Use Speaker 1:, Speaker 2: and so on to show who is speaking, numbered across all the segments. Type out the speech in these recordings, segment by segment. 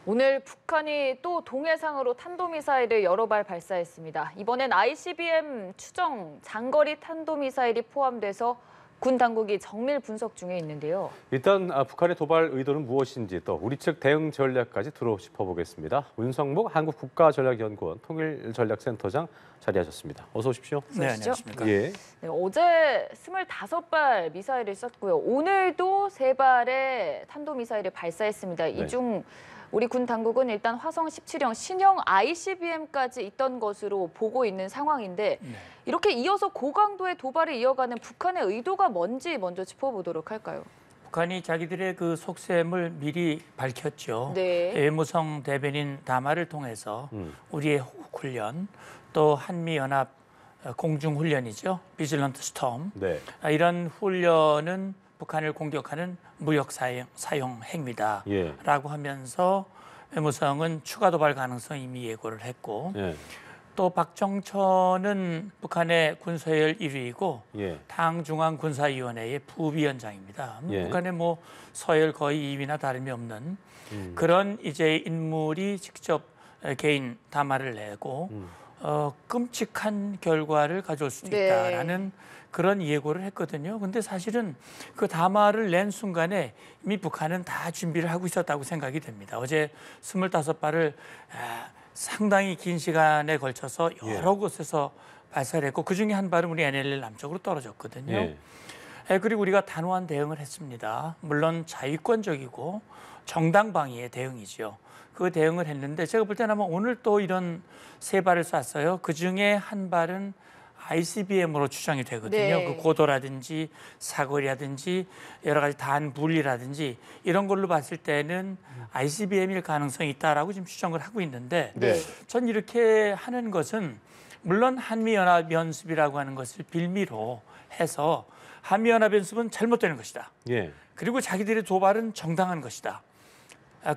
Speaker 1: 오늘 북한이 또 동해상으로 탄도미사일을 여러 발 발사했습니다. 이번엔 ICBM 추정 장거리 탄도미사일이 포함돼서 군 당국이 정밀 분석 중에 있는데요.
Speaker 2: 일단 북한의 도발 의도는 무엇인지 또 우리 측 대응 전략까지 들어 짚어보겠습니다. 문성목 한국국가전략연구원 통일전략센터장 자리하셨습니다. 어서 오십시오.
Speaker 3: 네, 안녕하십니까.
Speaker 2: 예.
Speaker 1: 네, 어제 25발 미사일을 쐈고요. 오늘도 3발의 탄도미사일을 발사했습니다.
Speaker 2: 네.
Speaker 1: 이 중 우리 군 당국은 일단 화성 17형 신형 ICBM까지 있던 것으로 보고 있는 상황인데
Speaker 3: 네.
Speaker 1: 이렇게 이어서 고강도의 도발을 이어가는 북한의 의도가 뭔지 먼저 짚어보도록 할까요?
Speaker 3: 북한이 자기들의 그 속셈을 미리 밝혔죠.
Speaker 1: 네.
Speaker 3: 외무성 대변인 담화를 통해서 우리의 호국훈련, 또 한미연합 공중훈련이죠. 비질런트 스톰.
Speaker 2: 네.
Speaker 3: 이런 훈련은 북한을 공격하는 무력 사용 행위다.
Speaker 2: 예.
Speaker 3: 라고 하면서 외무성은 추가 도발 가능성 이미 예고를 했고
Speaker 2: 예.
Speaker 3: 또 박정천은 북한의 군서열 1위이고
Speaker 2: 예.
Speaker 3: 당중앙군사위원회의 부위원장입니다.
Speaker 2: 예.
Speaker 3: 북한의 뭐 서열 거의 2위나 다름이 없는 그런 이제 인물이 직접 개인 담화를 내고 끔찍한 결과를 가져올 수도
Speaker 1: 네.
Speaker 3: 있다라는 그런 예고를 했거든요. 근데 사실은 그 담화를 낸 순간에 이미 북한은 다 준비를 하고 있었다고 생각이 됩니다. 어제 25발을 상당히 긴 시간에 걸쳐서 여러 곳에서 발사를 했고 그중에 한 발은 우리 NLL 남쪽으로 떨어졌거든요.
Speaker 2: 예.
Speaker 3: 그리고 우리가 단호한 대응을 했습니다. 물론 자위권적이고 정당방위의 대응이죠. 그 대응을 했는데 제가 볼 때는 아마 오늘 또 이런 3발을 쐈어요. 그중에 한 발은 ICBM으로 추정이 되거든요.
Speaker 1: 네.
Speaker 3: 그 고도라든지 사거리라든지 여러 가지 단 분리라든지 이런 걸로 봤을 때는 ICBM일 가능성이 있다라고 지금 추정을 하고 있는데
Speaker 2: 네.
Speaker 3: 전 이렇게 하는 것은 물론 한미연합연습이라고 하는 것을 빌미로 해서 한미연합연습은 잘못되는 것이다.
Speaker 2: 예.
Speaker 3: 그리고 자기들의 도발은 정당한 것이다.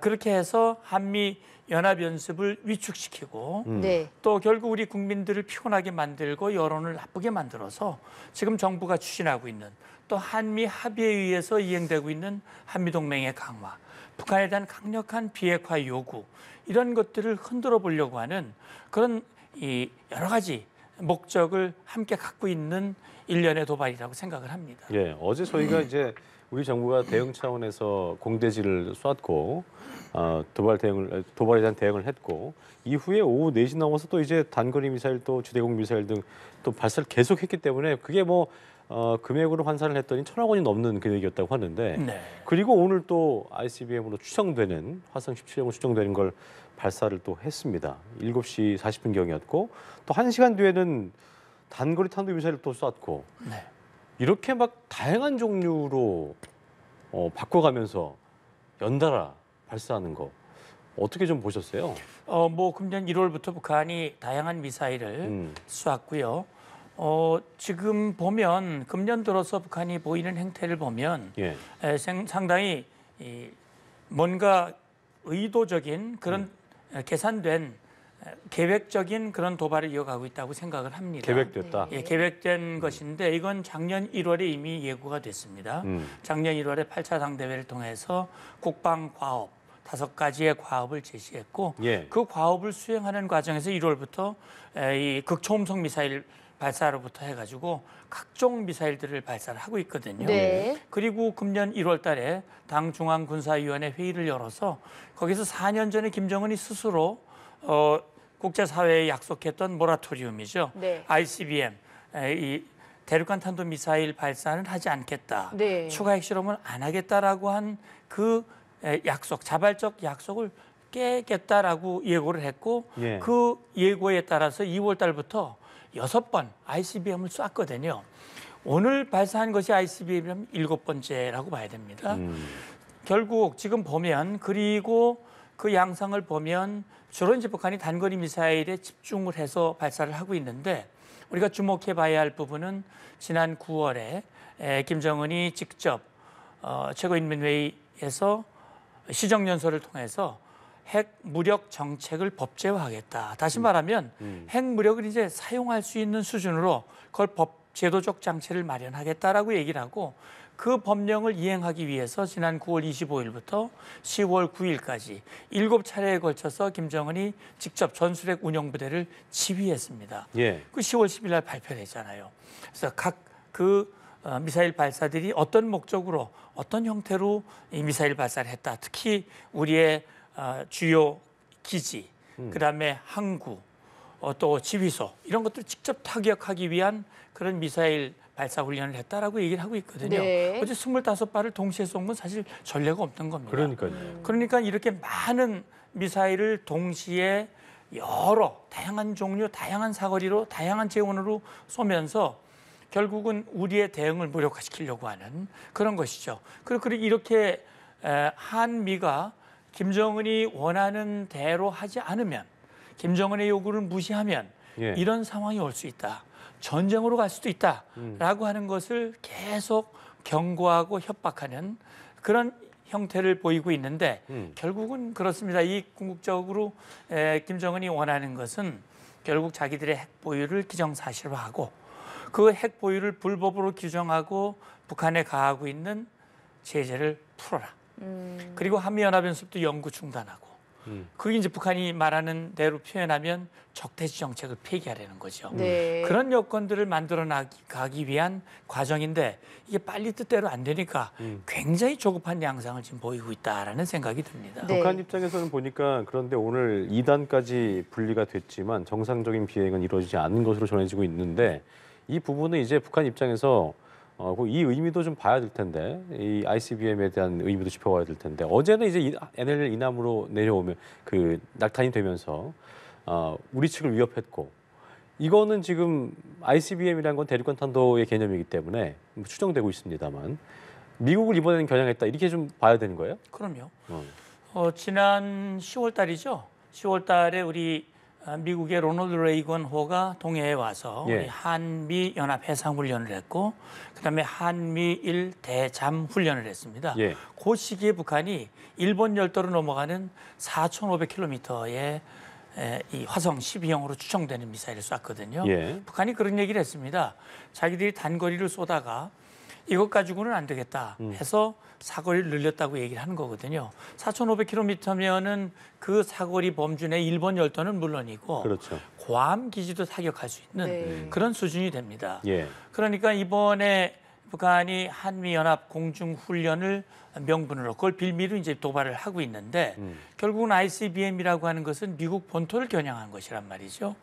Speaker 3: 그렇게 해서 한미연합연습을 위축시키고
Speaker 1: 네.
Speaker 3: 또 결국 우리 국민들을 피곤하게 만들고 여론을 나쁘게 만들어서 지금 정부가 추진하고 있는 또 한미 합의에 의해서 이행되고 있는 한미동맹의 강화, 북한에 대한 강력한 비핵화 요구 이런 것들을 흔들어 보려고 하는 그런 이 여러 가지 목적을 함께 갖고 있는 일련의 도발이라고 생각을 합니다.
Speaker 2: 예. 어제 저희가 이제 우리 정부가 대응 차원에서 공대지를 쐈고 도발에 대한 대응을 했고 이후에 오후 4시 넘어서 또 이제 단거리 미사일 또 주대공 미사일 등 또 발사를 계속했기 때문에 그게 뭐 금액으로 환산을 했더니 1,000억 원이 넘는 금액이었다고 하는데
Speaker 3: 네.
Speaker 2: 그리고 오늘 또 ICBM으로 추정되는 화성 17형으로 추정되는 걸 발사를 또 했습니다. 7시 40분경이었고 또 1시간 뒤에는 단거리 탄도미사일을 또 쐈고
Speaker 3: 네.
Speaker 2: 이렇게 막 다양한 종류로 바꿔가면서 연달아 발사하는 거 어떻게 좀 보셨어요?
Speaker 3: 뭐 금년 1월부터 북한이 다양한 미사일을 쏘았고요. 지금 보면 금년 들어서 북한이 보이는 행태를 보면
Speaker 2: 예.
Speaker 3: 상당히 뭔가 의도적인 그런 계산된 계획적인 그런 도발을 이어가고 있다고 생각을 합니다.
Speaker 2: 계획됐다.
Speaker 3: 예, 계획된 것인데 이건 작년 1월에 이미 예고가 됐습니다. 작년 1월에 8차 당대회를 통해서 국방과업 5가지의 과업을 제시했고
Speaker 2: 예.
Speaker 3: 그 과업을 수행하는 과정에서 1월부터 이 극초음속 미사일 발사로부터 해가지고 각종 미사일들을 발사를 하고 있거든요.
Speaker 1: 네.
Speaker 3: 그리고 금년 1월 달에 당 중앙군사위원회 회의를 열어서 거기서 4년 전에 김정은이 스스로 국제사회에 약속했던 모라토리움이죠.
Speaker 1: 네.
Speaker 3: ICBM, 이 대륙간 탄도미사일 발사는 하지 않겠다.
Speaker 1: 네.
Speaker 3: 추가 핵실험은 안 하겠다라고 한 그 약속, 자발적 약속을 깨겠다라고 예고를 했고
Speaker 2: 예.
Speaker 3: 그 예고에 따라서 2월 달부터 6번 ICBM을 쐈거든요. 오늘 발사한 것이 ICBM 7번째라고 봐야 됩니다. 결국 지금 보면 그리고 그 양상을 보면 주로 이제 북한이 단거리 미사일에 집중을 해서 발사를 하고 있는데 우리가 주목해 봐야 할 부분은 지난 9월에 김정은이 직접 최고인민회의에서 시정연설을 통해서 핵 무력 정책을 법제화하겠다. 다시 말하면 핵 무력을 이제 사용할 수 있는 수준으로 그걸 법 제도적 장치를 마련하겠다라고 얘기를 하고 그 법령을 이행하기 위해서 지난 9월 25일부터 10월 9일까지 7차례에 걸쳐서 김정은이 직접 전술핵 운용부대를 지휘했습니다.
Speaker 2: 예.
Speaker 3: 그 10월 10일 날 발표됐잖아요. 그래서 각 그 미사일 발사들이 어떤 목적으로 어떤 형태로 이 미사일 발사를 했다. 특히 우리의 주요 기지, 그다음에 항구, 또 지휘소 이런 것들을 직접 타격하기 위한 그런 미사일 발사 훈련을 했다라고 얘기를 하고 있거든요.
Speaker 1: 네.
Speaker 3: 어제 25발을 동시에 쏜 건 사실 전례가 없는 겁니다.
Speaker 2: 그러니까요.
Speaker 3: 그러니까 이렇게 많은 미사일을 동시에 여러 다양한 종류, 다양한 사거리로, 다양한 재원으로 쏘면서 결국은 우리의 대응을 무력화시키려고 하는 그런 것이죠. 그리고 이렇게 한미가 김정은이 원하는 대로 하지 않으면, 김정은의 요구를 무시하면
Speaker 2: 예.
Speaker 3: 이런 상황이 올 수 있다. 전쟁으로 갈 수도 있다라고 하는 것을 계속 경고하고 협박하는 그런 형태를 보이고 있는데 결국은 그렇습니다. 이 궁극적으로 김정은이 원하는 것은 결국 자기들의 핵 보유를 기정사실화하고 그 핵 보유를 불법으로 규정하고 북한에 가하고 있는 제재를 풀어라. 그리고 한미연합연습도 영구 중단하고 그게 이제 북한이 말하는 대로 표현하면 적대시 정책을 폐기하려는 거죠.
Speaker 1: 네.
Speaker 3: 그런 여건들을 만들어 나가기 위한 과정인데 이게 빨리 뜻대로 안 되니까 굉장히 조급한 양상을 지금 보이고 있다라는 생각이 듭니다.
Speaker 1: 네.
Speaker 2: 북한 입장에서는 보니까 그런데 오늘 2단까지 분리가 됐지만 정상적인 비행은 이루어지지 않은 것으로 전해지고 있는데 이 부분은 이제 북한 입장에서 이 의미도 좀 봐야 될 텐데 이 ICBM에 대한 의미도 짚어봐야 될 텐데 어제는 이제 NLL 이남으로 내려오면 그 낙탄이 되면서 우리 측을 위협했고 이거는 지금 ICBM이라는 건 대륙간 탄도의 개념이기 때문에 추정되고 있습니다만 미국을 이번에는 겨냥했다 이렇게 좀 봐야 되는 거예요?
Speaker 3: 그럼요. 지난 10월 달이죠. 10월 달에 우리 미국의 로널드 레이건 호가 동해에 와서
Speaker 2: 예.
Speaker 3: 우리 한미 연합 해상 훈련을 했고 그다음에 한미일 대잠 훈련을 했습니다.
Speaker 2: 예.
Speaker 3: 그 시기에 북한이 일본 열도로 넘어가는 4,500km의 이 화성 12형으로 추정되는 미사일을 쐈거든요.
Speaker 2: 예.
Speaker 3: 북한이 그런 얘기를 했습니다. 자기들이 단거리를 쏘다가 이것 가지고는 안 되겠다 해서 사거리를 늘렸다고 얘기를 하는 거거든요. 4,500km면은 그 사거리 범주 내 일본 열도는 물론이고
Speaker 2: 그렇죠.
Speaker 3: 괌 기지도 타격할 수 있는
Speaker 1: 네.
Speaker 3: 그런 수준이 됩니다.
Speaker 2: 예.
Speaker 3: 그러니까 이번에 북한이 한미연합 공중훈련을 명분으로 그걸 빌미로 이제 도발을 하고 있는데 결국은 ICBM이라고 하는 것은 미국 본토를 겨냥한 것이란 말이죠.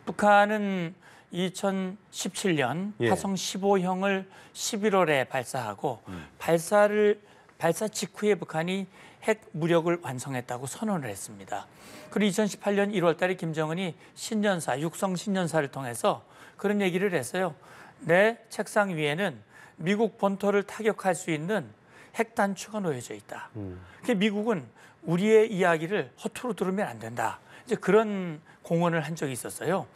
Speaker 3: 북한은 2017년
Speaker 2: 예.
Speaker 3: 화성 15형을 11월에 발사하고 발사 직후에 북한이 핵 무력을 완성했다고 선언을 했습니다. 그리고 2018년 1월 달에 김정은이 신년사, 육성 신년사를 통해서 그런 얘기를 했어요. 내 책상 위에는 미국 본토를 타격할 수 있는 핵 단추가 놓여져 있다. 그러니까 미국은 우리의 이야기를 허투루 들으면 안 된다. 이제 그런 공언을 한 적이 있었어요.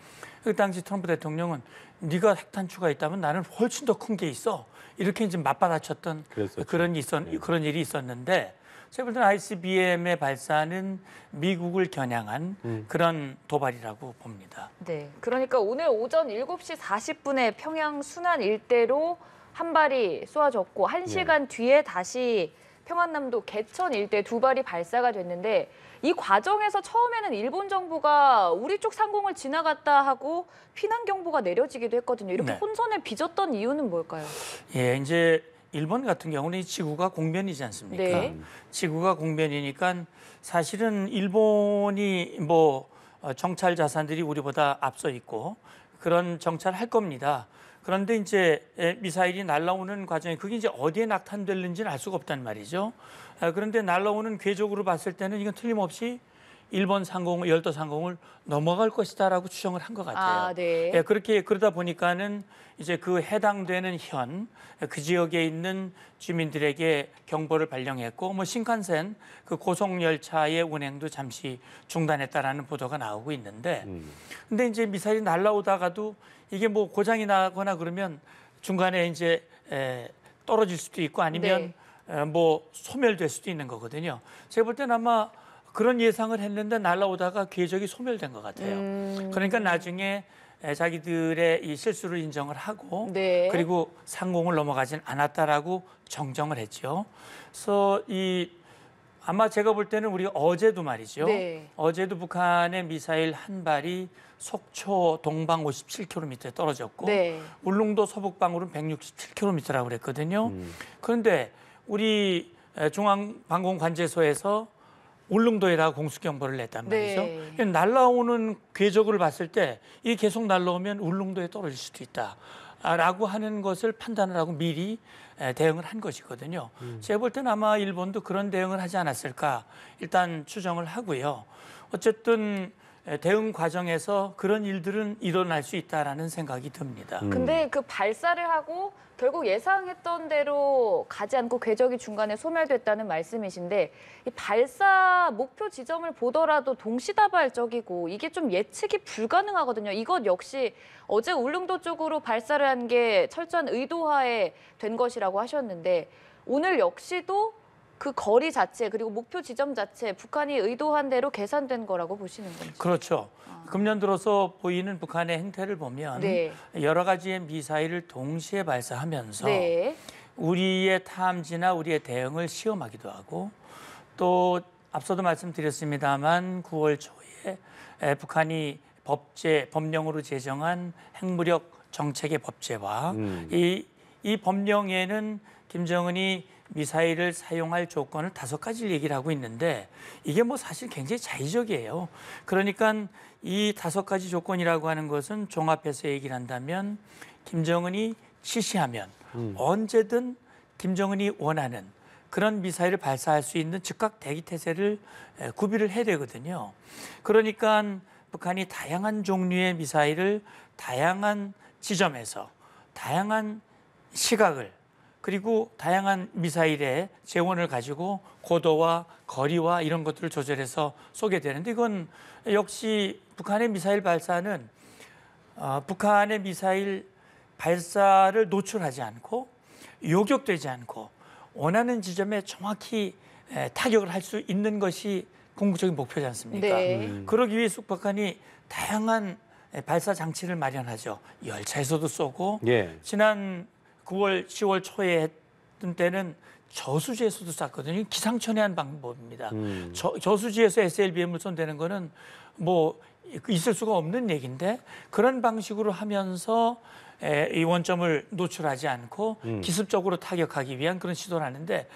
Speaker 3: 그 당시 트럼프 대통령은 네가 핵 단추가 있다면 나는 훨씬 더 큰 게 있어. 이렇게 이제 맞받아쳤던
Speaker 2: 그랬었죠.
Speaker 3: 그런 일이 있었는데 제가 볼 때는 ICBM의 발사는 미국을 겨냥한 그런 도발이라고 봅니다.
Speaker 1: 네. 그러니까 오늘 오전 7시 40분에 평양 순안 일대로 한 발이 쏘아졌고 1시간 뒤에 다시 평안남도 개천 일대 2발이 발사가 됐는데 이 과정에서 처음에는 일본 정부가 우리 쪽 상공을 지나갔다 하고 피난 경보가 내려지기도 했거든요. 이렇게
Speaker 3: 네.
Speaker 1: 혼선에 빚었던 이유는 뭘까요?
Speaker 3: 예, 이제 일본 같은 경우는 이 지구가 공변이지 않습니까?
Speaker 1: 네.
Speaker 3: 지구가 공변이니까 사실은 일본이 정찰 자산들이 우리보다 앞서 있고 그런 정찰할 겁니다. 그런데 이제 미사일이 날아오는 과정에 그게 이제 어디에 낙탄될는지는 알 수가 없단 말이죠. 그런데 날아오는 궤적으로 봤을 때는 이건 틀림없이 일본 상공, 열도 상공을 넘어갈 것이다라고 추정을 한 것 같아요.
Speaker 1: 아, 네.
Speaker 3: 예, 그러다 보니까는 이제 그 해당되는 그 지역에 있는 주민들에게 경보를 발령했고 신칸센 그 고속 열차의 운행도 잠시 중단했다라는 보도가 나오고 있는데 근데 이제 미사일이 날아오다가도 이게 고장이 나거나 그러면 중간에 이제 떨어질 수도 있고 아니면 소멸될 수도 있는 거거든요. 제가 볼 때는 아마 그런 예상을 했는데 날아오다가 궤적이 소멸된 것 같아요. 그러니까 나중에 자기들의 이 실수를 인정을 하고
Speaker 1: 네.
Speaker 3: 그리고 상공을 넘어가진 않았다라고 정정을 했죠. 그래서 아마 제가 볼 때는 우리가 어제도 말이죠.
Speaker 1: 네.
Speaker 3: 어제도 북한의 미사일 한 발이 속초 동방 57km에 떨어졌고
Speaker 1: 네.
Speaker 3: 울릉도 서북방으로는 167km라고 그랬거든요. 그런데 우리 중앙방공관제소에서 울릉도에다가 공수경보를 냈단 말이죠.
Speaker 1: 네.
Speaker 3: 날라오는 궤적을 봤을 때 이게 계속 날라오면 울릉도에 떨어질 수도 있다라고 하는 것을 판단을 하고 미리 대응을 한 것이거든요. 제가 볼 때는 아마 일본도 그런 대응을 하지 않았을까 일단 추정을 하고요. 어쨌든 대응 과정에서 그런 일들은 일어날 수 있다라는 생각이 듭니다.
Speaker 1: 근데 그 발사를 하고 결국 예상했던 대로 가지 않고 궤적이 중간에 소멸됐다는 말씀이신데 이 발사 목표 지점을 보더라도 동시다발적이고 이게 좀 예측이 불가능하거든요. 이것 역시 어제 울릉도 쪽으로 발사를 한 게 철저한 의도하에 된 것이라고 하셨는데 오늘 역시도 그 거리 자체 그리고 목표 지점 자체 북한이 의도한 대로 계산된 거라고 보시는 건지.
Speaker 3: 그렇죠. 금년 들어서 보이는 북한의 행태를 보면
Speaker 1: 네.
Speaker 3: 여러 가지의 미사일을 동시에 발사하면서
Speaker 1: 네.
Speaker 3: 우리의 탐지나 우리의 대응을 시험하기도 하고 또 앞서도 말씀드렸습니다만 9월 초에 북한이 법령으로 제정한 핵무력 정책의 법제화 이 법령에는 김정은이 미사일을 사용할 조건을 5가지를 얘기를 하고 있는데 이게 뭐 사실 굉장히 자의적이에요. 그러니까 이 5가지 조건이라고 하는 것은 종합해서 얘기를 한다면 김정은이 지시하면 언제든 김정은이 원하는 그런 미사일을 발사할 수 있는 즉각 대기 태세를 구비를 해야 되거든요. 그러니까 북한이 다양한 종류의 미사일을 다양한 지점에서 다양한 시각을 그리고 다양한 미사일의 재원을 가지고 고도와 거리와 이런 것들을 조절해서 쏘게 되는데 이건 역시 북한의 미사일 발사는 북한의 미사일 발사를 노출하지 않고 요격되지 않고 원하는 지점에 정확히 타격을 할 수 있는 것이 궁극적인 목표지 않습니까?
Speaker 1: 네.
Speaker 3: 그러기 위해서 북한이 다양한 발사 장치를 마련하죠. 열차에서도 쏘고
Speaker 2: 예.
Speaker 3: 지난 9월, 10월 초에 했던 때는 저수지에서도 쐈거든요. 기상천외한 방법입니다. 저수지에서 SLBM을 쏜다는 거는 뭐 있을 수가 없는 얘기인데 그런 방식으로 하면서 이 원점을 노출하지 않고 기습적으로 타격하기 위한 그런 시도를 하는데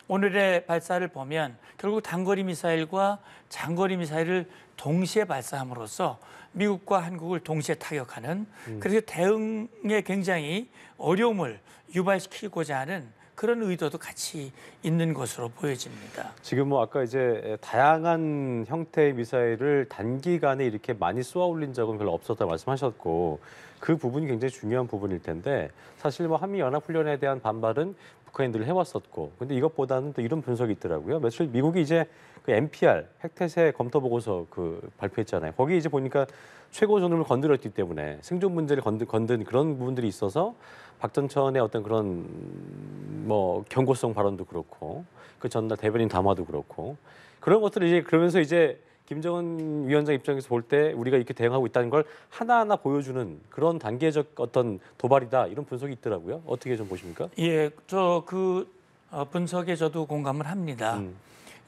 Speaker 3: 오늘의 발사를 보면 결국 단거리 미사일과 장거리 미사일을 동시에 발사함으로써 미국과 한국을 동시에 타격하는 그래서 대응에 굉장히 어려움을 유발시키고자 하는 그런 의도도 같이 있는 것으로 보여집니다.
Speaker 2: 지금 뭐 아까 이제 다양한 형태의 미사일을 단기간에 이렇게 많이 쏘아 올린 적은 별로 없었다고 말씀하셨고 그 부분이 굉장히 중요한 부분일 텐데 사실 뭐 한미 연합 훈련에 대한 반발은 북한이 늘 해왔었고 근데 이것보다는 또 이런 분석이 있더라고요. 며칠 미국이 이제 그 NPR 핵태세 검토 보고서 발표했잖아요. 거기 이제 보니까 최고 존엄을 건드렸기 때문에 생존 문제를 건든 그런 부분들이 있어서 박전천의 어떤 그런 뭐 경고성 발언도 그렇고 그 전날 대변인 담화도 그렇고 그런 것들을 이제 그러면서 이제 김정은 위원장 입장에서 볼 때 우리가 이렇게 대응하고 있다는 걸 하나하나 보여주는 그런 단계적 어떤 도발이다 이런 분석이 있더라고요. 어떻게 좀 보십니까?
Speaker 3: 예, 저 그 분석에 저도 공감을 합니다.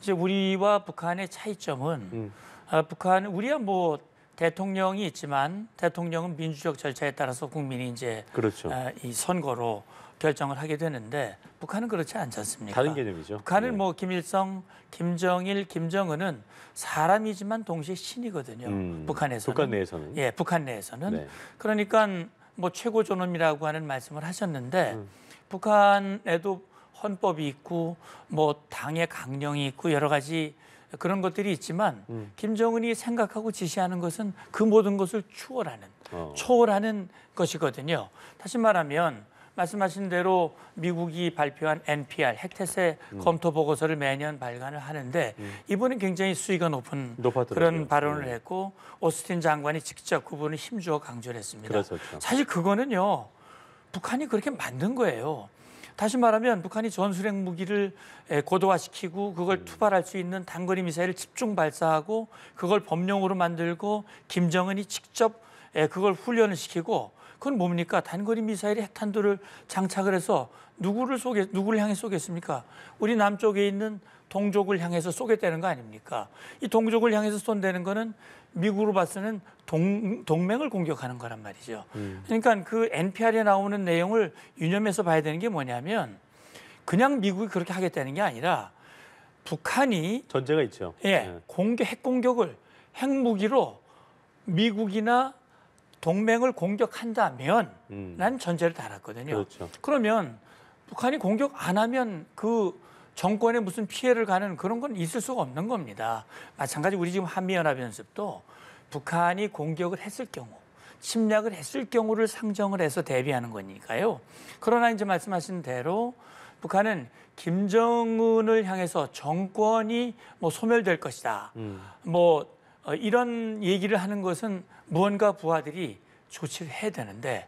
Speaker 3: 이제 우리와 북한의 차이점은 북한은 우리야 뭐 대통령이 있지만 대통령은 민주적 절차에 따라서 국민이 이제
Speaker 2: 그렇죠.
Speaker 3: 이 선거로 결정을 하게 되는데 북한은 그렇지 않지 않습니까?
Speaker 2: 다른 개념이죠.
Speaker 3: 북한은
Speaker 2: 네.
Speaker 3: 뭐 김일성, 김정일, 김정은은 사람이지만 동시에 신이거든요. 북한에서는.
Speaker 2: 북한 내에서는.
Speaker 3: 예, 북한 내에서는.
Speaker 2: 네.
Speaker 3: 그러니까 뭐 최고 존엄이라고 하는 말씀을 하셨는데 북한에도 헌법이 있고 뭐 당의 강령이 있고 여러 가지 그런 것들이 있지만 김정은이 생각하고 지시하는 것은 그 모든 것을 초월하는 것이거든요. 다시 말하면 말씀하신 대로 미국이 발표한 NPR 핵태세 검토 보고서를 매년 발간을 하는데 이번에 굉장히 수위가 높은
Speaker 2: 높았더라고요.
Speaker 3: 그런 발언을 했고 오스틴 장관이 직접 그 부분을 힘주어 강조를 했습니다.
Speaker 2: 그랬었죠.
Speaker 3: 사실 그거는요. 북한이 그렇게 만든 거예요. 다시 말하면 북한이 전술핵 무기를 고도화시키고 그걸 투발할 수 있는 단거리 미사일을 집중 발사하고 그걸 법령으로 만들고 김정은이 직접 그걸 훈련을 시키고 그건 뭡니까? 단거리 미사일에 핵탄두를 장착을 해서 누구를 향해 쏘겠습니까? 우리 남쪽에 있는 동족을 향해서 쏘겠다는 거 아닙니까? 이 동족을 향해서 쏜다는 거는 미국으로 봐서는 동맹을 공격하는 거란 말이죠. 그러니까 그 NPR에 나오는 내용을 유념해서 봐야 되는 게 뭐냐면 그냥 미국이 그렇게 하겠다는 게 아니라 북한이
Speaker 2: 전제가 있죠.
Speaker 3: 핵 공격을 핵무기로 미국이나 동맹을 공격한다면 난 전제를 달았거든요.
Speaker 2: 그렇죠.
Speaker 3: 그러면 북한이 공격 안 하면 그 정권에 무슨 피해를 가는 그런 건 있을 수가 없는 겁니다. 마찬가지 우리 지금 한미연합연습도 북한이 공격을 했을 경우, 침략을 했을 경우를 상정을 해서 대비하는 거니까요. 그러나 이제 말씀하신 대로 북한은 김정은을 향해서 정권이 뭐 소멸될 것이다. 이런 얘기를 하는 것은 무언가 부하들이 조치를 해야 되는데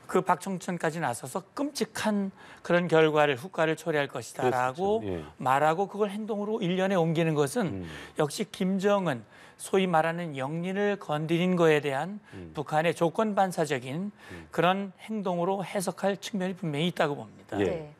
Speaker 3: 그 박정천까지 나서서 끔찍한 그런 후과를 초래할 것이다라고 말하고 그걸 행동으로 일련에 옮기는 것은 역시 김정은 소위 말하는 영린을 건드린 거에 대한 북한의 조건 반사적인 그런 행동으로 해석할 측면이 분명히 있다고 봅니다.
Speaker 1: 네.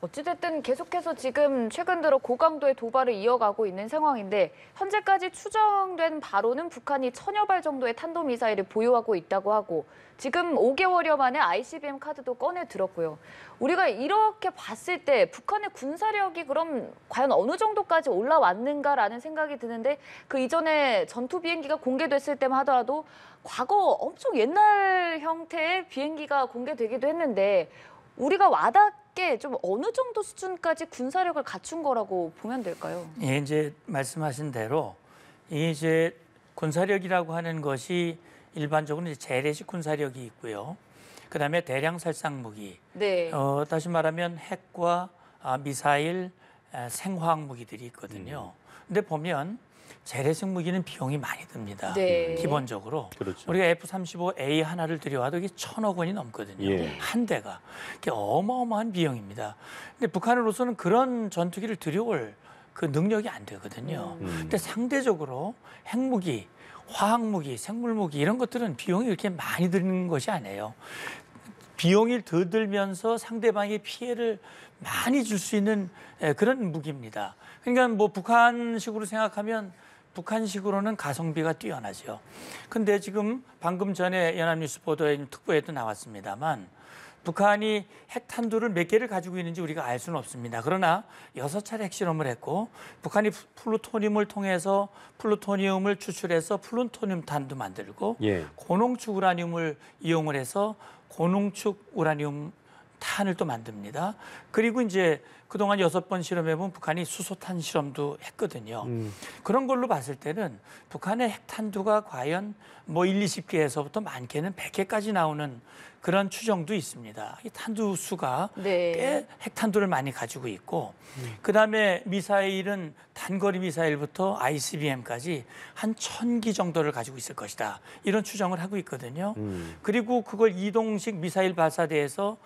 Speaker 1: 어찌됐든 계속해서 지금 최근 들어 고강도의 도발을 이어가고 있는 상황인데 현재까지 추정된 바로는 북한이 1000여 발 정도의 탄도미사일을 보유하고 있다고 하고 지금 5개월여 만에 ICBM 카드도 꺼내 들었고요. 우리가 이렇게 봤을 때 북한의 군사력이 그럼 과연 어느 정도까지 올라왔는가라는 생각이 드는데 그 이전에 전투 비행기가 공개됐을 때만 하더라도 과거 엄청 옛날 형태의 비행기가 공개되기도 했는데 우리가 와닿게 좀 어느 정도 수준까지 군사력을 갖춘 거라고 보면 될까요?
Speaker 3: 예, 이제 말씀하신 대로 이제 군사력이라고 하는 것이 일반적으로 이제 재래식 군사력이 있고요. 그다음에 대량 살상 무기.
Speaker 1: 네.
Speaker 3: 다시 말하면 핵과 미사일, 생화학 무기들이 있거든요. 근데 보면 재래식 무기는 비용이 많이 듭니다.
Speaker 1: 네.
Speaker 3: 기본적으로.
Speaker 2: 그렇죠.
Speaker 3: 우리가 F-35A 하나를 들여와도 이게 1000억 원이 넘거든요. 한 대가. 이게 어마어마한 비용입니다. 근데 북한으로서는 그런 전투기를 들여올 그 능력이 안 되거든요. 근데 상대적으로 핵무기, 화학무기, 생물무기 이런 것들은 비용이 이렇게 많이 드는 것이 아니에요. 비용이 더 들면서 상대방의 피해를 많이 줄 수 있는 그런 무기입니다. 그러니까 뭐 북한식으로 생각하면 북한식으로는 가성비가 뛰어나죠. 근데 지금 방금 전에 연합뉴스 보도에 특보에도 나왔습니다만 북한이 핵탄두를 몇 개를 가지고 있는지 우리가 알 수는 없습니다. 그러나 6차례 핵실험을 했고 북한이 플루토늄을 통해서 플루토늄을 추출해서 플루토늄 탄도 만들고 고농축 우라늄을 이용을 해서 고농축 우라늄 탄을 또 만듭니다. 그리고 이제 그동안 6번 실험해본 북한이 수소탄 실험도 했거든요. 그런 걸로 봤을 때는 북한의 핵탄두가 과연 뭐 1, 20개에서부터 많게는 100개까지 나오는 그런 추정도 있습니다. 이 탄두 수가 꽤 핵탄두를 많이 가지고 있고 그다음에 미사일은 단거리 미사일부터 ICBM까지 한 1000기 정도를 가지고 있을 것이다. 이런 추정을 하고 있거든요. 그리고 그걸 이동식 미사일 발사대에서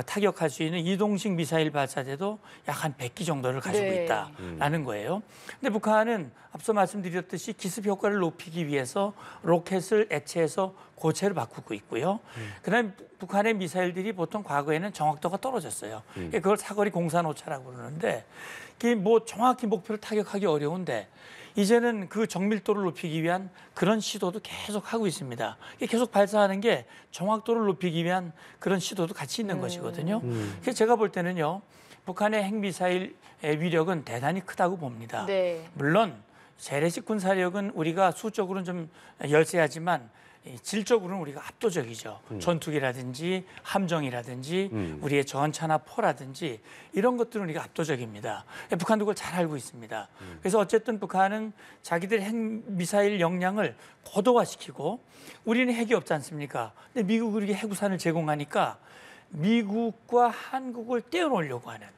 Speaker 3: 타격할 수 있는 이동식 미사일 발사대도 약 한 100기 정도를 가지고 있다라는 거예요. 근데 북한은 앞서 말씀드렸듯이 기습 효과를 높이기 위해서 로켓을 액체에서 고체를 바꾸고 있고요. 그다음에 북한의 미사일들이 보통 과거에는 정확도가 떨어졌어요. 그걸 사거리 공산오차라고 그러는데 이게 뭐 정확히 목표를 타격하기 어려운데 이제는 그 정밀도를 높이기 위한 그런 시도도 계속 하고 있습니다. 계속 발사하는 게 정확도를 높이기 위한 그런 시도도 같이 있는 것이거든요. 그래서 제가 볼 때는요. 북한의 핵미사일 위력은 대단히 크다고 봅니다. 물론 재래식 군사력은 우리가 수적으로는 좀 열세하지만 질적으로는 우리가 압도적이죠. 전투기라든지 함정이라든지 우리의 전차나 포라든지 이런 것들은 우리가 압도적입니다. 북한도 그걸 잘 알고 있습니다. 그래서 어쨌든 북한은 자기들 핵미사일 역량을 고도화시키고 우리는 핵이 없지 않습니까? 근데 미국이 우리에게 핵우산을 제공하니까 미국과 한국을 떼어놓으려고 하는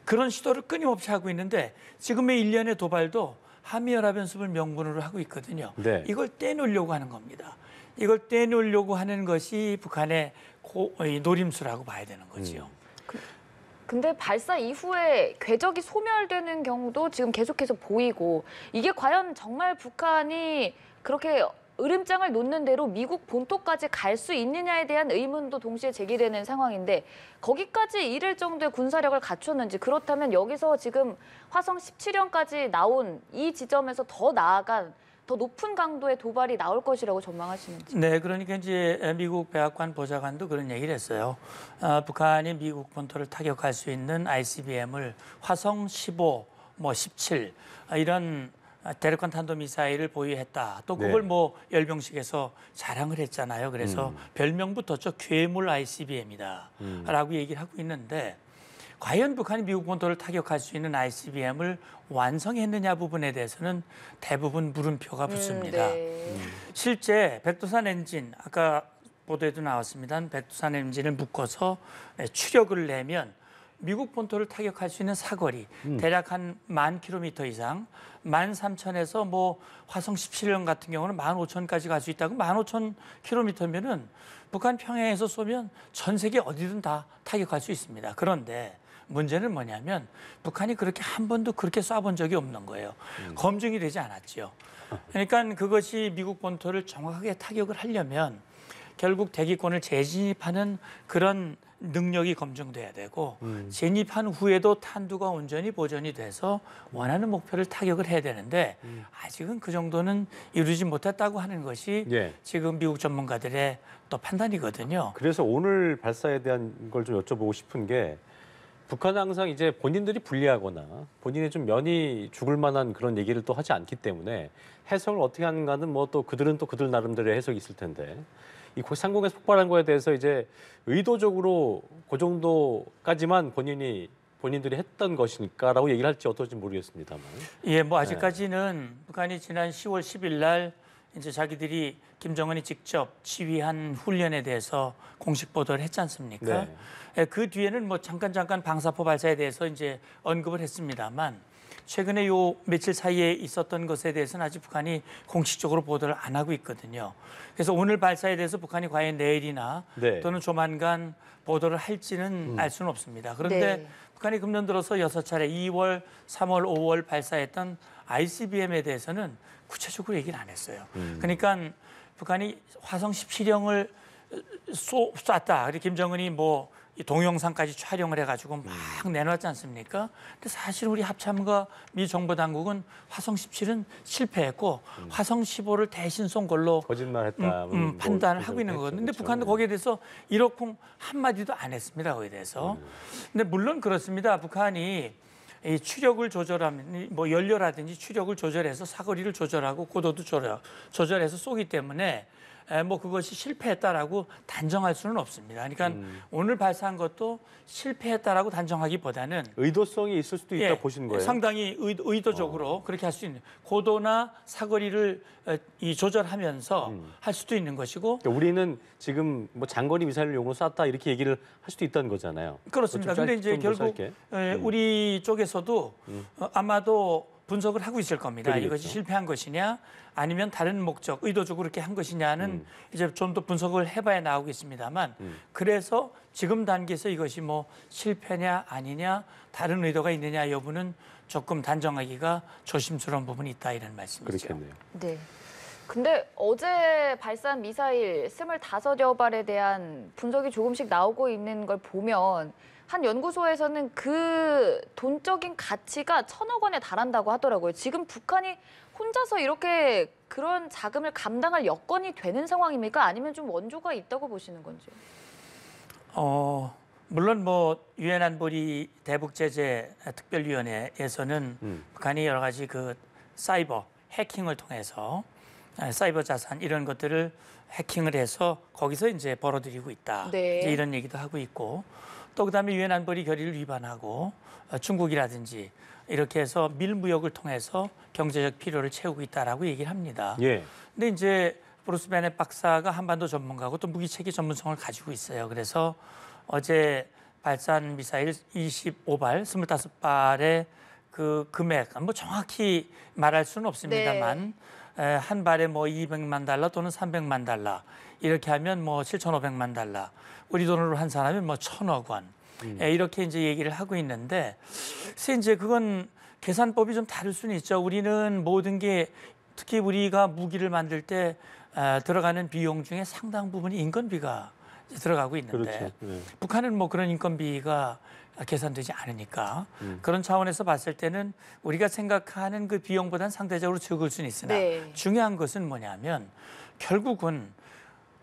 Speaker 3: 그런 시도를 끊임없이 하고 있는데 지금의 일련의 도발도 한미연합연습을 명분으로 하고 있거든요. 이걸 떼놓으려고 하는 겁니다. 이걸 떼놓으려고 하는 것이 북한의 노림수라고 봐야 되는 거죠.
Speaker 1: 근데 발사 이후에 궤적이 소멸되는 경우도 지금 계속해서 보이고 이게 과연 정말 북한이 그렇게 으름장을 놓는 대로 미국 본토까지 갈 수 있느냐에 대한 의문도 동시에 제기되는 상황인데 거기까지 이를 정도의 군사력을 갖췄는지 그렇다면 여기서 지금 화성 17형까지 나온 이 지점에서 더 나아간 더 높은 강도의 도발이 나올 것이라고 전망하시는지.
Speaker 3: 네, 그러니까 이제 미국 백악관 보좌관도 그런 얘기를 했어요. 북한이 미국 본토를 타격할 수 있는 ICBM을 화성 15, 뭐 17 이런 대륙간 탄도미사일을 보유했다. 또 그걸
Speaker 2: 네.
Speaker 3: 뭐 열병식에서 자랑을 했잖아요. 그래서 별명부터죠. 괴물 ICBM이다 라고 얘기를 하고 있는데 과연 북한이 미국 본토를 타격할 수 있는 ICBM을 완성했느냐 부분에 대해서는 대부분 물음표가 붙습니다.
Speaker 1: 네.
Speaker 3: 실제 백두산 엔진, 아까 보도에도 나왔습니다. 백두산 엔진을 묶어서 추력을 내면 미국 본토를 타격할 수 있는 사거리 대략 한 10,000km 이상, 13,000에서 뭐 화성 17형 같은 경우는 15,000까지 갈 수 있다고 15,000km면은 북한 평양에서 쏘면 전 세계 어디든 다 타격할 수 있습니다. 그런데 문제는 뭐냐면 북한이 그렇게 한 번도 그렇게 쏴본 적이 없는 거예요. 검증이 되지 않았죠. 그러니까 그것이 미국 본토를 정확하게 타격을 하려면 결국 대기권을 재진입하는 그런 능력이 검증돼야 되고 진입한 후에도 탄두가 온전히 보존이 돼서 원하는 목표를 타격을 해야 되는데 아직은 그 정도는 이루지 못했다고 하는 것이
Speaker 2: 예.
Speaker 3: 지금 미국 전문가들의 또 판단이거든요.
Speaker 2: 그래서 오늘 발사에 대한 걸 좀 여쭤보고 싶은 게 북한은 항상 이제 본인들이 불리하거나 본인의 좀 면이 죽을 만한 그런 얘기를 또 하지 않기 때문에 해석을 어떻게 하는가는 뭐 또 그들은 또 그들 나름대로의 해석이 있을 텐데 이 상공에서 폭발한 거에 대해서 이제 의도적으로 그 정도까지만 본인들이 했던 것일까라고 얘기를 할지 어떨지 모르겠습니다만.
Speaker 3: 예, 뭐 아직까지는 북한이 지난 10월 10일 날 이제 자기들이 김정은이 직접 지휘한 훈련에 대해서 공식 보도를 했지 않습니까?
Speaker 2: 네.
Speaker 3: 예, 그 뒤에는 뭐 잠깐 방사포 발사에 대해서 이제 언급을 했습니다만 최근에 요 며칠 사이에 있었던 것에 대해서는 아직 북한이 공식적으로 보도를 안 하고 있거든요. 그래서 오늘 발사에 대해서 북한이 과연 내일이나
Speaker 2: 네.
Speaker 3: 또는 조만간 보도를 할지는 알 수는 없습니다. 그런데
Speaker 1: 네.
Speaker 3: 북한이 금년 들어서 6차례 2월, 3월, 5월 발사했던 ICBM에 대해서는 구체적으로 얘기는 안 했어요. 그러니까 북한이 화성 17형을 쐈다. 그리고 김정은이 뭐 동영상까지 촬영을 해가지고 막 내놨지 않습니까? 근데 사실 우리 합참과 미 정부 당국은 화성 17은 실패했고 화성 15를 대신 쏜 걸로
Speaker 2: 거짓말했다.
Speaker 3: 판단을 하고 있는 거거든요. 근데 북한도 거기에 대해서 이러쿵 한마디도 안 했습니다. 거기에 대해서. 근데 물론 그렇습니다. 북한이 이 추력을 조절하면 뭐 연료라든지 추력을 조절해서 사거리를 조절하고 고도도 조절해서 쏘기 때문에 뭐 그것이 실패했다라고 단정할 수는 없습니다. 그러니까 오늘 발사한 것도 실패했다라고 단정하기보다는
Speaker 2: 의도성이 있을 수도 있다 보신 거예요.
Speaker 3: 상당히 의도적으로 그렇게 할 수 있는 고도나 사거리를 이 조절하면서 할 수도 있는 것이고
Speaker 2: 그러니까 우리는 지금 뭐 장거리 미사일을 용으로 쐈다 이렇게 얘기를 할 수도 있다는 거잖아요.
Speaker 3: 그렇습니다.
Speaker 2: 좀
Speaker 3: 근데 이제
Speaker 2: 좀
Speaker 3: 결국
Speaker 2: 짧게.
Speaker 3: 우리 쪽에서도 아마도 분석을 하고 있을 겁니다.
Speaker 2: 그러겠죠.
Speaker 3: 이것이 실패한 것이냐 아니면 다른 목적, 의도적으로 이렇게 한 것이냐는 이제 좀 더 분석을 해봐야 나오겠습니다만 그래서 지금 단계에서 이것이 뭐 실패냐 아니냐 다른 의도가 있느냐 여부는 조금 단정하기가 조심스러운 부분이 있다 이런 말씀이죠.
Speaker 2: 그렇겠네요.
Speaker 1: 네. 근데 어제 발사한 미사일 25여 발에 대한 분석이 조금씩 나오고 있는 걸 보면 한 연구소에서는 그 돈적인 가치가 1,000억 원에 달한다고 하더라고요. 지금 북한이 혼자서 이렇게 그런 자금을 감당할 여건이 되는 상황입니까? 아니면 좀 원조가 있다고 보시는 건지?
Speaker 3: 물론 뭐 유엔 안보리 대북 제재 특별위원회에서는 북한이 여러 가지 그 사이버 해킹을 통해서 사이버 자산 이런 것들을 해킹을 해서 거기서 이제 벌어들이고 있다.
Speaker 1: 네.
Speaker 3: 이제 이런 얘기도 하고 있고 또 그다음에 유엔 안보리 결의를 위반하고 중국이라든지 이렇게 해서 밀무역을 통해서 경제적 필요를 채우고 있다라고 얘기를 합니다.
Speaker 2: 예.
Speaker 3: 근데 이제 브루스 베넷 박사가 한반도 전문가고 또 무기체계 전문성을 가지고 있어요. 그래서 어제 발사한 미사일 25발, 25발의 그 금액, 뭐 정확히 말할 수는 없습니다만 한 발에 뭐 200만 달러 또는 300만 달러 이렇게 하면 뭐 7,500만 달러 우리 돈으로 환산하면 뭐 1,000억 원 이렇게 이제 얘기를 하고 있는데 그래서 이제 그건 계산법이 좀 다를 수는 있죠. 우리는 모든 게 특히 우리가 무기를 만들 때 들어가는 비용 중에 상당 부분이 인건비가 이제 들어가고 있는데
Speaker 2: 그렇죠. 네.
Speaker 3: 북한은 뭐 그런 인건비가 계산되지 않으니까 그런 차원에서 봤을 때는 우리가 생각하는 그 비용보다는 상대적으로 적을 수는 있으나
Speaker 1: 네.
Speaker 3: 중요한 것은 뭐냐면 결국은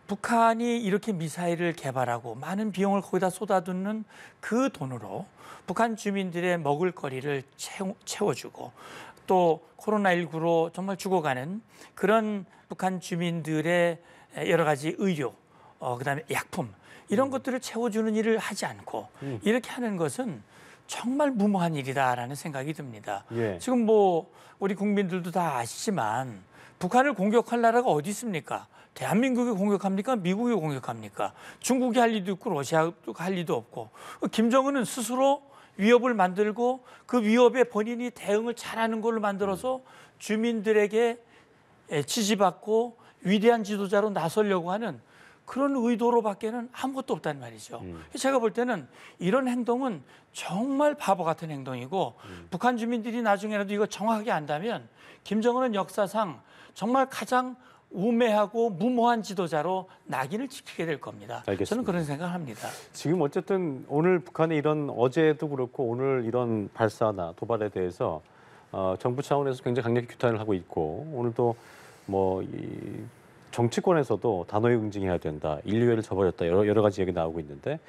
Speaker 3: 북한이 이렇게 미사일을 개발하고 많은 비용을 거기다 쏟아붓는 그 돈으로 북한 주민들의 먹을거리를 채워주고 또 코로나19로 정말 죽어가는 그런 북한 주민들의 여러 가지 의료, 그다음에 약품 이런 것들을 채워주는 일을 하지 않고 이렇게 하는 것은 정말 무모한 일이다라는 생각이 듭니다.
Speaker 2: 예.
Speaker 3: 지금 뭐 우리 국민들도 다 아시지만 북한을 공격할 나라가 어디 있습니까? 대한민국이 공격합니까? 미국이 공격합니까? 중국이 할 리도 있고 러시아도 할 리도 없고 김정은은 스스로 위협을 만들고 그 위협에 본인이 대응을 잘하는 걸로 만들어서 주민들에게 지지받고 위대한 지도자로 나서려고 하는 그런 의도로밖에는 아무것도 없단 말이죠. 제가 볼 때는 이런 행동은 정말 바보 같은 행동이고 북한 주민들이 나중에라도 이거 정확하게 안다면 김정은은 역사상 정말 가장 우매하고 무모한 지도자로 낙인을 찍히게 될 겁니다.
Speaker 2: 알겠습니다.
Speaker 3: 저는 그런 생각을 합니다.
Speaker 2: 지금 어쨌든 오늘 북한의 이런 어제도 그렇고 오늘 이런 발사나 도발에 대해서 정부 차원에서 굉장히 강력히 규탄을 하고 있고 오늘도 뭐 이 정치권에서도 단호히 응징해야 된다, 인류애를 저버렸다 여러 가지 얘기 나오고 있는데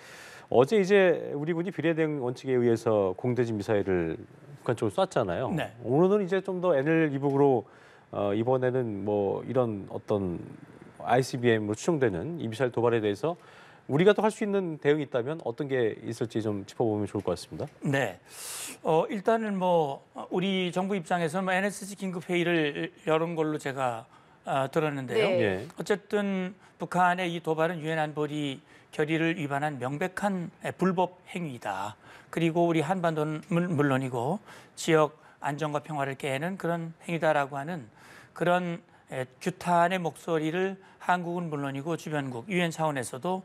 Speaker 2: 어제 이제 우리 군이 비례대응 원칙에 의해서 공대지 미사일을 북한 쪽으로 쐈잖아요.
Speaker 3: 네.
Speaker 2: 오늘은 이제 좀 더 NL 이북으로 이번에는 뭐 이런 어떤 ICBM으로 추정되는 이 미사일 도발에 대해서 우리가 또 할 수 있는 대응이 있다면 어떤 게 있을지 좀 짚어보면 좋을 것 같습니다.
Speaker 3: 네. 일단은 뭐 우리 정부 입장에서는 뭐 NSC 긴급 회의를 열은 걸로 제가 들었는데요.
Speaker 1: 네.
Speaker 2: 예.
Speaker 3: 어쨌든 북한의 이 도발은 유엔 안보리 결의를 위반한 명백한 불법 행위이다. 그리고 우리 한반도는 물론이고 지역 안정과 평화를 깨는 그런 행위다라고 하는 그런 규탄의 목소리를 한국은 물론이고 주변국 유엔 차원에서도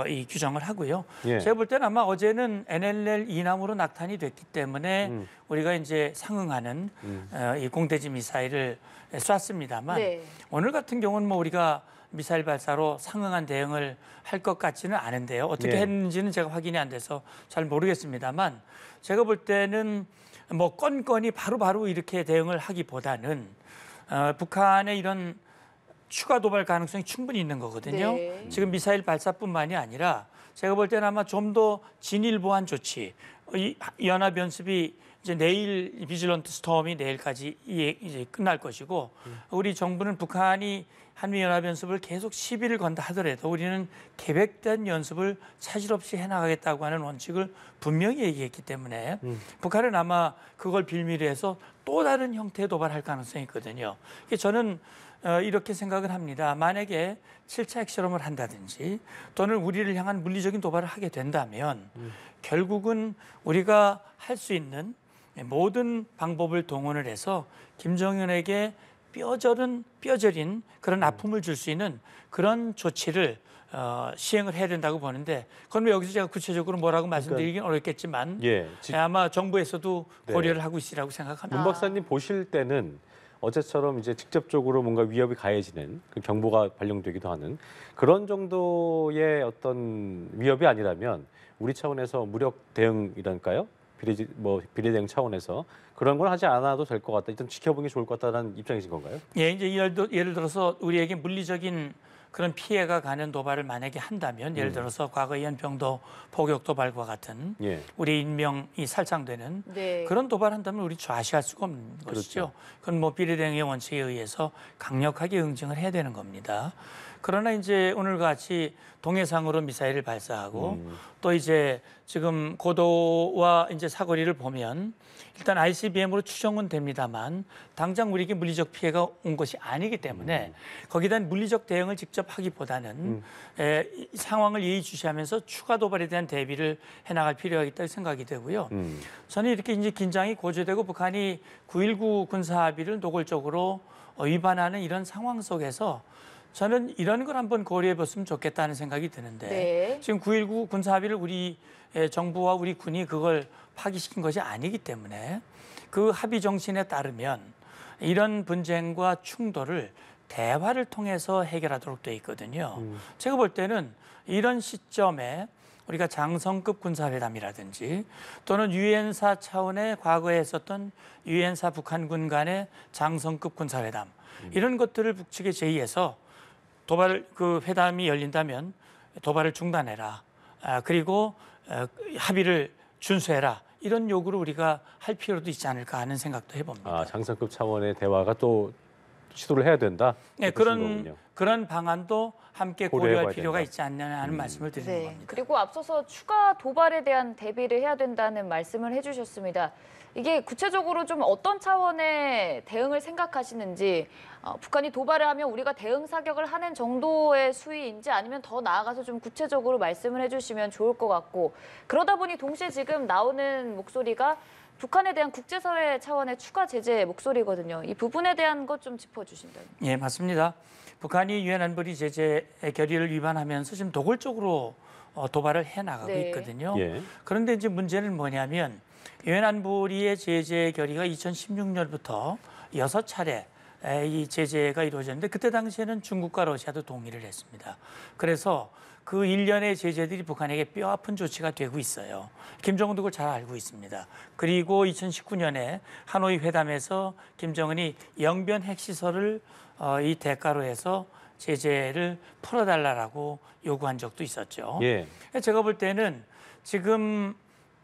Speaker 3: 이 규정을 하고요.
Speaker 2: 예.
Speaker 3: 제가 볼 때는 아마 어제는 NLL 이남으로 낙탄이 됐기 때문에 우리가 이제 상응하는 이 공대지 미사일을 쐈습니다만
Speaker 1: 네.
Speaker 3: 오늘 같은 경우는 뭐 우리가 미사일 발사로 상응한 대응을 할 것 같지는 않은데요. 어떻게
Speaker 2: 예.
Speaker 3: 했는지는 제가 확인이 안 돼서 잘 모르겠습니다만 제가 볼 때는 뭐 건건이 바로바로 이렇게 대응을 하기보다는 북한의 이런 추가 도발 가능성이 충분히 있는 거거든요.
Speaker 1: 네.
Speaker 3: 지금 미사일 발사뿐만이 아니라 제가 볼 때는 아마 좀 더 진일 보완 조치, 이 연합 연습이 이제 내일 비질런트 스톰이 내일까지 이제 끝날 것이고 우리 정부는 북한이 한미 연합 연습을 계속 시비를 건다 하더라도 우리는 계획된 연습을 차질 없이 해나가겠다고 하는 원칙을 분명히 얘기했기 때문에 북한은 아마 그걸 빌미로 해서 또 다른 형태의 도발할 가능성이 있거든요. 저는 이렇게 생각을 합니다. 만약에 7차 핵실험을 한다든지 또는 우리를 향한 물리적인 도발을 하게 된다면 결국은 우리가 할 수 있는 모든 방법을 동원을 해서 김정은에게 뼈저린 그런 아픔을 줄 수 있는 그런 조치를 시행을 해야 된다고 보는데 그건 뭐 여기서 제가 구체적으로 뭐라고 말씀드리긴 어렵겠지만
Speaker 2: 예.
Speaker 3: 아마 정부에서도
Speaker 2: 네.
Speaker 3: 고려를 하고 있으리라고 생각합니다.
Speaker 2: 문 박사님 보실 때는 어제처럼 이제 직접적으로 뭔가 위협이 가해지는 그 경보가 발령되기도 하는 그런 정도의 어떤 위협이 아니라면 우리 차원에서 무력 대응이랄까요? 비례대응 차원에서 그런 걸 하지 않아도 될 것 같다. 일단 지켜보는 게 좋을 것 같다는 입장이신 건가요?
Speaker 3: 예, 이제 예를 들어서 우리에게 물리적인 그런 피해가 가는 도발을 만약에 한다면 예를 들어서 과거 연평도 포격 도발과 같은
Speaker 2: 예.
Speaker 3: 우리 인명이 살상되는
Speaker 1: 네.
Speaker 3: 그런 도발한다면 우리 좌시할 수가 없는 것이죠. 그건 뭐 비례대응의 원칙에 의해서 강력하게 응징을 해야 되는 겁니다. 그러나 이제 오늘 같이 동해상으로 미사일을 발사하고 또 이제 지금 고도와 이제 사거리를 보면 일단 ICBM으로 추정은 됩니다만 당장 우리에게 물리적 피해가 온 것이 아니기 때문에 거기다 물리적 대응을 직접 하기보다는 이 상황을 예의주시하면서 추가 도발에 대한 대비를 해나갈 필요가 있다고 생각이 되고요. 저는 이렇게 이제 긴장이 고조되고 북한이 9.19 군사합의를 노골적으로 위반하는 이런 상황 속에서 저는 이런 걸 한번 고려해 봤으면 좋겠다는 생각이 드는데
Speaker 1: 네.
Speaker 3: 지금 9.19 군사합의를 우리 정부와 우리 군이 그걸 파기시킨 것이 아니기 때문에 그 합의 정신에 따르면 이런 분쟁과 충돌을 대화를 통해서 해결하도록 돼 있거든요. 제가 볼 때는 이런 시점에 우리가 장성급 군사회담이라든지 또는 유엔사 차원의 과거에 했었던 유엔사 북한군 간의 장성급 군사회담 이런 것들을 북측에 제의해서 도발 그 회담이 열린다면 도발을 중단해라. 그리고 합의를 준수해라. 이런 요구를 우리가 할 필요도 있지 않을까 하는 생각도 해봅니다.
Speaker 2: 장성급 차원의 대화가 또 시도를 해야 된다.
Speaker 3: 네, 그런 방안도 함께 고려할 필요가 있지 않냐 하는 말씀을 드리는
Speaker 1: 네.
Speaker 3: 겁니다.
Speaker 1: 그리고 앞서서 추가 도발에 대한 대비를 해야 된다는 말씀을 해주셨습니다. 이게 구체적으로 좀 어떤 차원의 대응을 생각하시는지, 북한이 도발을 하면 우리가 대응 사격을 하는 정도의 수위인지 아니면 더 나아가서 좀 구체적으로 말씀을 해주시면 좋을 것 같고, 그러다 보니 동시에 지금 나오는 목소리가 북한에 대한 국제사회 차원의 추가 제재 목소리거든요. 이 부분에 대한 것 좀 짚어주신다면.
Speaker 3: 예, 맞습니다. 북한이 유엔 안보리 제재 결의를 위반하면서 지금 도골적으로 도발을 해나가고
Speaker 1: 네.
Speaker 3: 있거든요.
Speaker 2: 예.
Speaker 3: 그런데 이제 문제는 뭐냐면 유엔 안보리의 제재 결의가 2016년부터 6차례 이 제재가 이루어졌는데 그때 당시에는 중국과 러시아도 동의를 했습니다. 그래서 그 일련의 제재들이 북한에게 뼈아픈 조치가 되고 있어요. 김정은도 그걸 잘 알고 있습니다. 그리고 2019년에 하노이 회담에서 김정은이 영변 핵시설을 이 대가로 해서 제재를 풀어달라고 요구한 적도 있었죠.
Speaker 2: 예.
Speaker 3: 제가 볼 때는 지금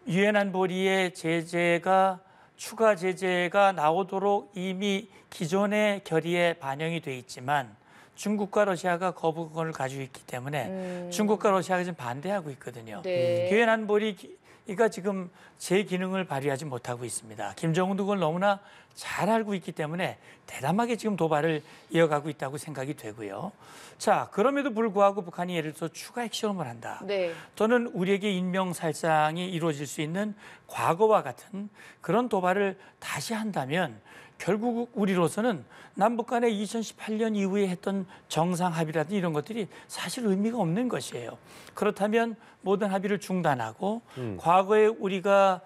Speaker 3: 유엔 안보리의 제재가 추가 제재가 나오도록 이미 기존의 결의에 반영이 돼 있지만 중국과 러시아가 거부권을 가지고 있기 때문에 중국과 러시아가 지금 반대하고 있거든요.
Speaker 1: 네.
Speaker 3: 유엔 안보리가 지금 제 기능을 발휘하지 못하고 있습니다. 김정은도 그걸 너무나 잘 알고 있기 때문에 대담하게 지금 도발을 이어가고 있다고 생각이 되고요. 자, 그럼에도 불구하고 북한이 예를 들어서 추가 핵실험을 한다.
Speaker 1: 네.
Speaker 3: 또는 우리에게 인명살상이 이루어질 수 있는 과거와 같은 그런 도발을 다시 한다면 결국 우리로서는 남북 간에 2018년 이후에 했던 정상 합의라든지 이런 것들이 사실 의미가 없는 것이에요. 그렇다면 모든 합의를 중단하고 과거에 우리가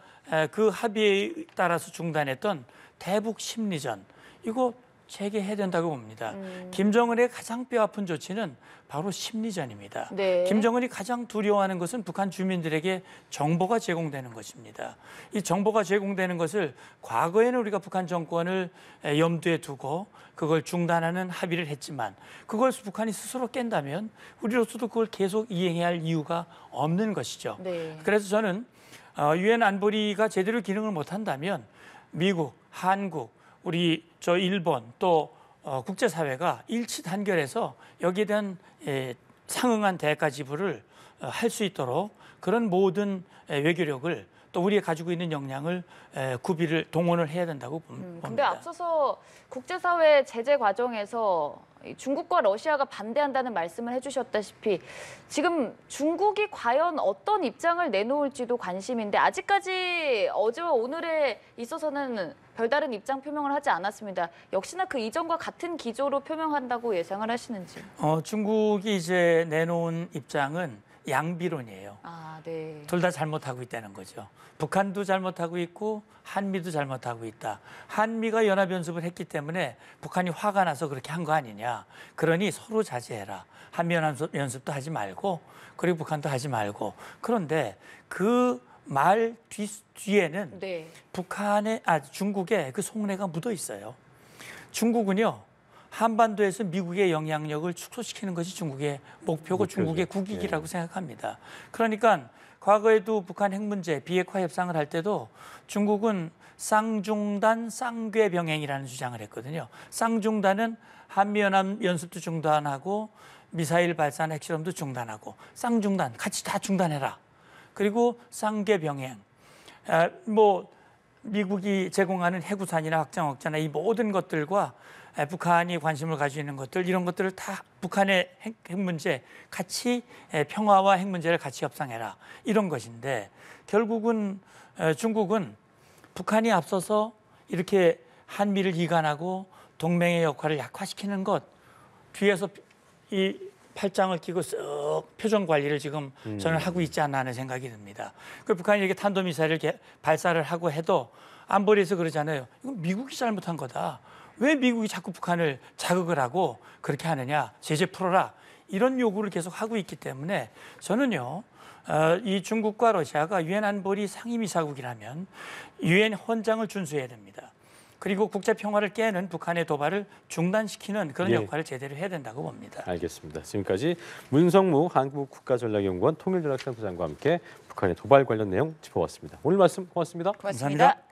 Speaker 3: 그 합의에 따라서 중단했던 대북 심리전 이거 재개해야 된다고 봅니다. 김정은의 가장 뼈아픈 조치는 바로 심리전입니다.
Speaker 1: 네.
Speaker 3: 김정은이 가장 두려워하는 것은 북한 주민들에게 정보가 제공되는 것입니다. 이 정보가 제공되는 것을 과거에는 우리가 북한 정권을 염두에 두고 그걸 중단하는 합의를 했지만 그걸 북한이 스스로 깬다면 우리로서도 그걸 계속 이행해야 할 이유가 없는 것이죠.
Speaker 1: 네.
Speaker 3: 그래서 저는 유엔 안보리가 제대로 기능을 못한다면 미국, 한국, 우리 일본 또 국제사회가 일치 단결해서 여기에 대한 상응한 대가 지불을 할 수 있도록 그런 모든 외교력을 또 우리가 가지고 있는 역량을 구비를 동원을 해야 된다고 봅니다.
Speaker 1: 근데 앞서서 국제사회 제재 과정에서 중국과 러시아가 반대한다는 말씀을 해주셨다시피 지금 중국이 과연 어떤 입장을 내놓을지도 관심인데 아직까지 어제와 오늘에 있어서는 별다른 입장 표명을 하지 않았습니다. 역시나 그 이전과 같은 기조로 표명한다고 예상을 하시는지.
Speaker 3: 중국이 이제 내놓은 입장은 양비론이에요.
Speaker 1: 아, 네.
Speaker 3: 둘 다 잘못하고 있다는 거죠. 북한도 잘못하고 있고 한미도 잘못하고 있다. 한미가 연합연습을 했기 때문에 북한이 화가 나서 그렇게 한 거 아니냐. 그러니 서로 자제해라. 한미 연습도 하지 말고 그리고 북한도 하지 말고. 그런데 그 말 뒤에는
Speaker 1: 네.
Speaker 3: 중국의 그 속내가 묻어 있어요. 중국은요. 한반도에서 미국의 영향력을 축소시키는 것이 중국의 목표고 중국의 국익이라고 생각합니다. 그러니까 과거에도 북한 핵 문제, 비핵화 협상을 할 때도 중국은 쌍중단, 쌍궤병행이라는 주장을 했거든요. 쌍중단은 한미연합 연습도 중단하고 미사일 발사 핵실험도 중단하고 쌍중단, 같이 다 중단해라. 그리고 쌍궤병행, 미국이 제공하는 해구산이나 확장억제나 이 모든 것들과 북한이 관심을 가지고 있는 것들 이런 것들을 다 북한의 핵 문제 같이 평화와 핵 문제를 같이 협상해라 이런 것인데 결국은 중국은 북한이 앞서서 이렇게 한미를 이간하고 동맹의 역할을 약화시키는 것 뒤에서 이 팔짱을 끼고 쓱 표정 관리를 지금 저는 하고 있지 않나 하는 생각이 듭니다. 그 북한이 이렇게 탄도미사일을 발사를 하고 해도 안보리에서 그러잖아요. 이건 미국이 잘못한 거다. 왜 미국이 자꾸 북한을 자극을 하고 그렇게 하느냐, 제재 풀어라 이런 요구를 계속 하고 있기 때문에 저는요. 이 중국과 러시아가 유엔 안보리 상임이사국이라면 유엔 헌장을 준수해야 됩니다. 그리고 국제 평화를 깨는 북한의 도발을 중단시키는 그런
Speaker 2: 예.
Speaker 3: 역할을 제대로 해야 된다고 봅니다.
Speaker 2: 알겠습니다. 지금까지 문성무 한국국가전략연구원 통일전략센터장과 함께 북한의 도발 관련 내용 짚어봤습니다. 오늘 말씀 고맙습니다.
Speaker 1: 고맙습니다.
Speaker 3: 감사합니다.